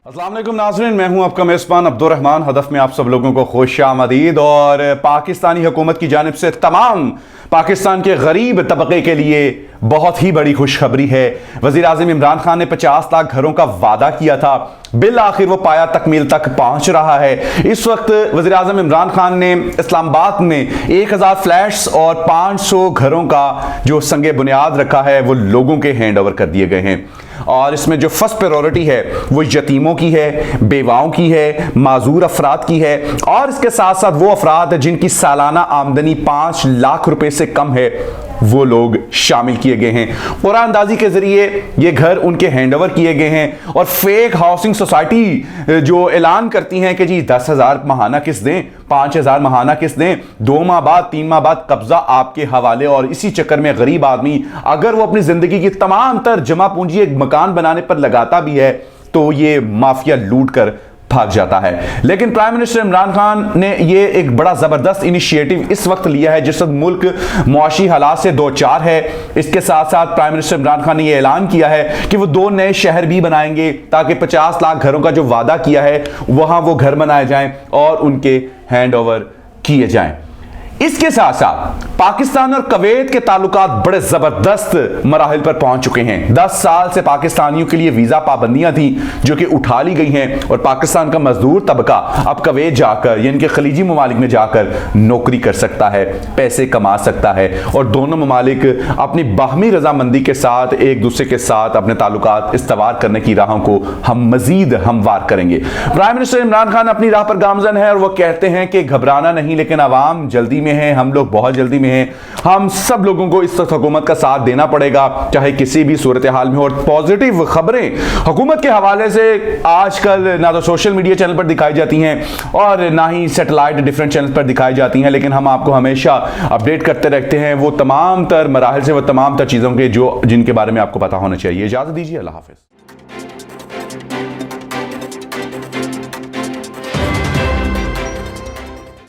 अस्सलाम वालेकुम नाज़रीन, मैं हूं आपका मेज़बान अब्दुर्रहमान। हदफ में आप सब लोगों को खुशामदीद। और पाकिस्तानी हुकूमत की जानिब से तमाम पाकिस्तान के गरीब तबके के लिए बहुत ही बड़ी खुशखबरी है। वज़ीर आज़म इमरान खान ने 50 लाख घरों का वादा किया था, बिल आखिर वो पाया तकमील तक पहुंच रहा है। इस वक्त वज़ीर आज़म इमरान खान ने इस्लामाबाद में 1000 फ्लैट्स और 500 घरों का जो संगे बुनियाद रखा है वो लोगों के हैंड ओवर कर दिए गए हैं। और इसमें जो फर्स्ट प्रायोरिटी है वो यतीमों की है, बेवाओं की है, माजूर अफराद की है और इसके साथ साथ वो अफराद जिनकी सालाना आमदनी 5 लाख रुपए से कम है वो लोग शामिल किए गए हैं। कुरानंदाजी के जरिए ये घर उनके हैंडओवर किए गए हैं। और फेक हाउसिंग सोसाइटी जो ऐलान करती हैं कि जी 10,000 माहाना किस्त दें, 5,000 माहाना किस्त दें, 2 माह बाद 3 माह बाद कब्जा आपके हवाले। और इसी चक्कर में गरीब आदमी अगर वो अपनी जिंदगी की तमाम तर जमा पूंजी एक मकान बनाने पर लगाता भी है तो ये माफिया लूट कर भाग जाता है। लेकिन प्राइम मिनिस्टर इमरान खान ने ये एक बड़ा जबरदस्त इनिशिएटिव इस वक्त लिया है जिस वक्त मुल्क मुआशी हालात से दो चार है। इसके साथ साथ प्राइम मिनिस्टर इमरान खान ने ये ऐलान किया है कि वो 2 नए शहर भी बनाएंगे ताकि 50 लाख घरों का जो वादा किया है वहां वो घर बनाए जाएं और उनके हैंड ओवर किए जाएं। इसके साथ साथ पाकिस्तान और कुवैत के ताल्लुकात बड़े जबरदस्त मराहिल पर पहुंच चुके हैं। 10 साल से पाकिस्तानियों के लिए वीजा पाबंदियां थी जो कि उठा ली गई हैं और पाकिस्तान का मजदूर तबका अब कुवैत जाकर यानी कि खलीजी ममालिक में जाकर नौकरी कर सकता है, पैसे कमा सकता है और दोनों ममालिक अपनी बाहमी रजामंदी के साथ एक दूसरे के साथ अपने ताल्लुकात इस्तवार करने की राहों को हम मजीद हमवार करेंगे। प्राइम मिनिस्टर इमरान खान अपनी राह पर गामजन है और वो कहते हैं कि घबराना नहीं, लेकिन आवाम जल्दी में है, हम लोग बहुत जल्दी में हैं। हम सब लोगों को इस हुकूमत का साथ देना पड़ेगा चाहे किसी भी सूरत हाल में। और पॉजिटिव खबरें हुकूमत के हवाले से आजकल ना तो सोशल मीडिया चैनल पर दिखाई जाती हैं और ना ही सैटेलाइट डिफरेंट चैनल पर दिखाई जाती हैं, लेकिन हम आपको हमेशा अपडेट करते रहते हैं वो तमाम तर मराहिल से, वो तमाम तर चीज़ों के जो जिनके बारे में आपको पता होना चाहिए। इजाज़त दीजिए, अल्लाह हाफ़िज़।